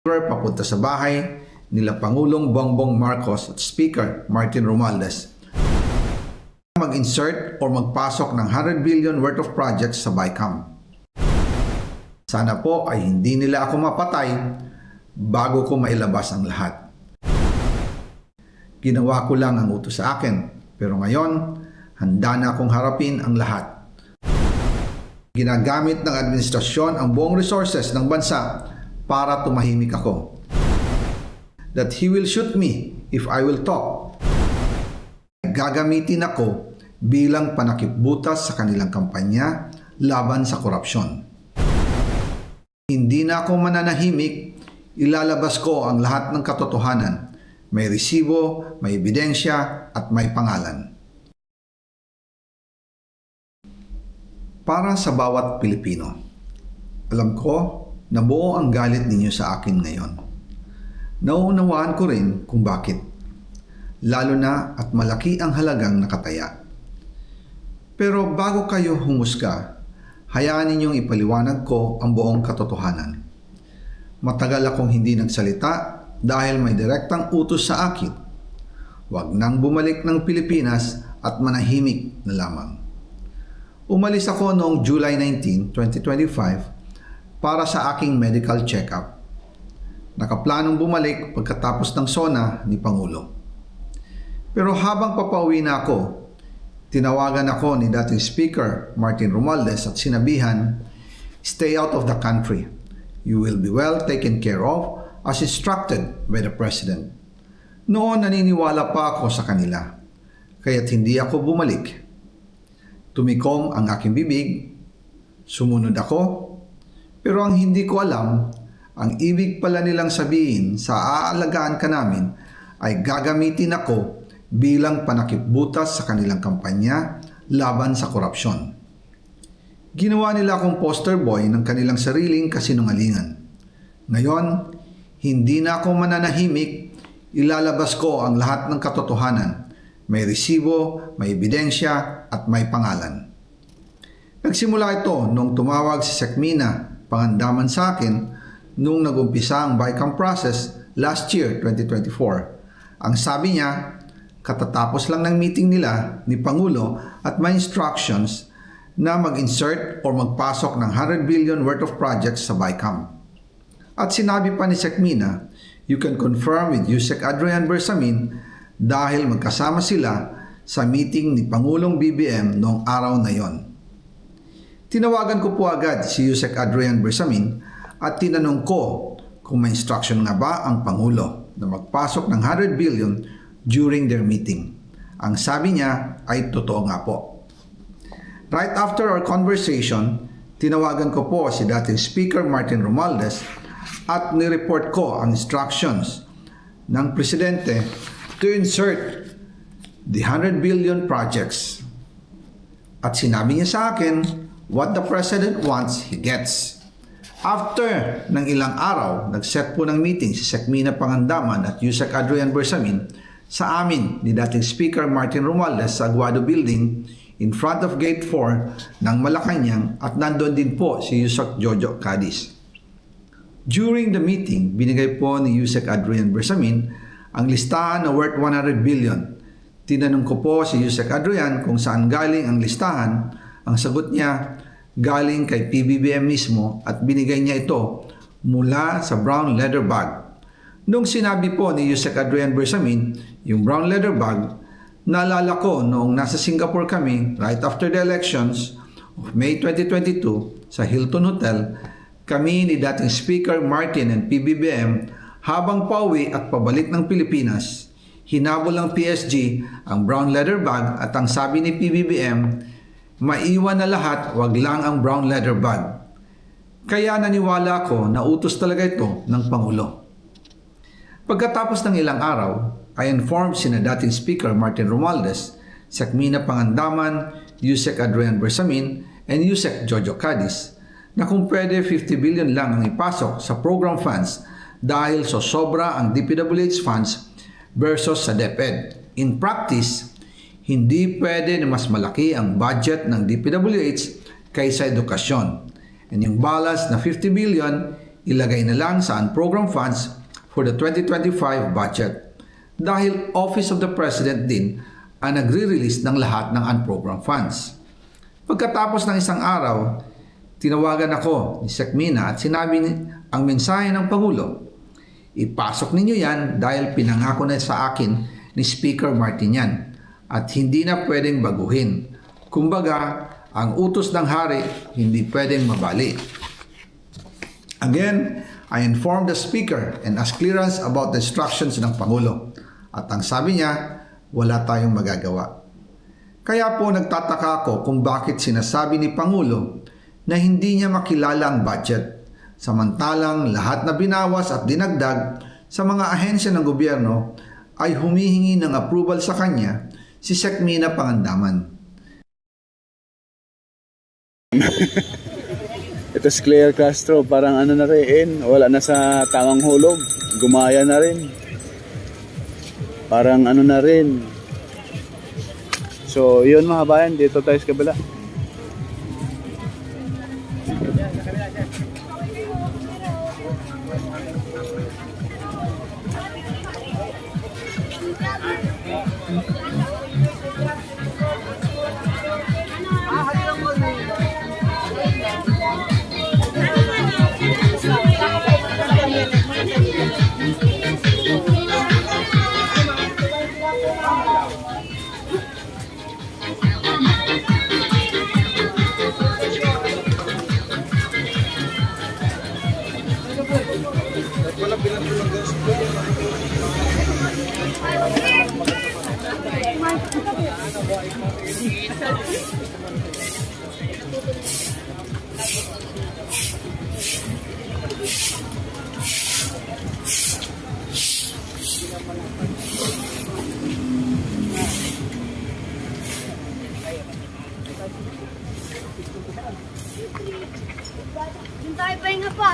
papunta sa bahay nila Pangulong Bongbong Marcos at Speaker Martin Romualdez mag-insert o magpasok ng 100 billion worth of projects sa BICAM. Sana po ay hindi nila ako mapatay bago ko mailabas ang lahat. Ginawa ko lang ang utos sa akin, pero ngayon, handa na akong harapin ang lahat. Ginagamit ng administrasyon ang buong resources ng bansa para tumahimik ako. That he will shoot me if I will talk. Gagamitin ako bilang panakipbutas sa kanilang kampanya laban sa korupsyon. Hindi na ako mananahimik, ilalabas ko ang lahat ng katotohanan. May resibo, may ebidensya, at may pangalan. Para sa bawat Pilipino, alam ko na buo ang galit ninyo sa akin ngayon. Nauunawaan ko rin kung bakit, lalo na at malaki ang halagang nakataya. Pero bago kayo humusga, hayaan ninyong ipaliwanag ko ang buong katotohanan. Matagal akong hindi nagsalita dahil may direktang utos sa akin. Huwag nang bumalik ng Pilipinas at manahimik na lamang. Umalis ako noong July 19, 2025 para sa aking medical check-up. Nakaplanong bumalik pagkatapos ng SONA ni Pangulo. Pero habang papauwi na ako, tinawagan ako ni dating Speaker Martin Romualdez at sinabihan, "Stay out of the country. You will be well taken care of as instructed by the President." Noon naniniwala pa ako sa kanila, kaya't hindi ako bumalik. Tumikom ang aking bibig, sumunod ako, pero ang hindi ko alam, ang ibig pala nilang sabihin sa aalagaan ka namin ay gagamitin ako bilang panakipbutas sa kanilang kampanya laban sa korupsyon. Ginawa nila akong poster boy ng kanilang sariling kasinungalingan. Ngayon, hindi na ako mananahimik, ilalabas ko ang lahat ng katotohanan. May resibo, may ebidensya, at may pangalan. Nagsimula ito nung tumawag si Sekmina Pangandaman sa akin nung nag-umpisa ang BICAM process last year, 2024. Ang sabi niya, katatapos lang ng meeting nila ni Pangulo at may instructions na mag-insert o magpasok ng 100 billion worth of projects sa BICAM. At sinabi pa ni Sekmina, you can confirm with Yusek Adrian Bersamin dahil magkasama sila sa meeting ni Pangulong BBM noong araw na yon. Tinawagan ko po agad si Yusek Adrian Bersamin at tinanong ko kung may instruction nga ba ang Pangulo na magpasok ng 100 billion during their meeting. Ang sabi niya ay totoo nga po. Right after our conversation, tinawagan ko po si dating Speaker Martin Romualdez at nireport ko ang instructions ng Presidente to insert the 100 billion projects. At sinabi niya sa akin, what the President wants, he gets. After ng ilang araw, nag-set po ng meeting si Sekmina Pangandaman at Yusek Adrian Bersamin sa amin ni dating Speaker Martin Romualdez sa Aguado Building in front of Gate 4 ng Malacanang at nandoon din po si Yusek Jojo Cadiz. During the meeting, binigay po ni Yusek Adrian Bersamin ang listahan na worth 100 billion. Tinanong ko po si Yusek Adrian kung saan galing ang listahan. Ang sagot niya, galing kay PBBM mismo at binigay niya ito mula sa brown leather bag. Nung sinabi po ni Yusek Adrian Bersamin yung brown leather bag, naalala ko noong nasa Singapore kami right after the elections of May 2022 sa Hilton Hotel, kami ni dating Speaker Martin and PBBM habang pauwi at pabalik ng Pilipinas, hinabol ng PSG ang brown leather bag at ang sabi ni PBBM, maiwan na lahat, wag lang ang brown leather bag. Kaya naniwala ko na utos talaga ito ng Pangulo. Pagkatapos ng ilang araw, I informed sina dating Speaker Martin Romualdez, Sekmina Pangandaman, Yusek Adrian Bersamin, and Yusek Jojo Cadiz na kung pwede 50 billion lang ang ipasok sa program funds dahil so sobra ang DPWH funds versus sa DepEd. In practice, hindi pwede na mas malaki ang budget ng DPWH kaysa edukasyon. And yung balance na 50 billion, ilagay na lang sa unprogrammed funds for the 2025 budget dahil Office of the President din ang nagre-release ng lahat ng unprogrammed funds. Pagkatapos ng isang araw, tinawagan ako ni Sec Mina at sinabi ang mensahe ng Pangulo. Ipasok ninyo yan dahil pinangako na sa akin ni Speaker Martin yan at hindi na pwedeng baguhin. Kumbaga, ang utos ng hari hindi pwedeng mabali. Again, I informed the Speaker and asked clearance about the instructions ng Pangulo. At ang sabi niya, wala tayong magagawa. Kaya po nagtataka ako kung bakit sinasabi ni Pangulo na hindi niya makilala ang budget. Samantalang lahat na binawas at dinagdag sa mga ahensya ng gobyerno ay humihingi ng approval sa kanya si Sec Mina Pangandaman. Ito si Claire Castro, parang ano na rin, wala na sa tamang hulog, gumaya na rin. Parang ano na rin. So yun mga bayan, dito tayo sa kabila. Hintay pa nga pa.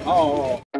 Oo.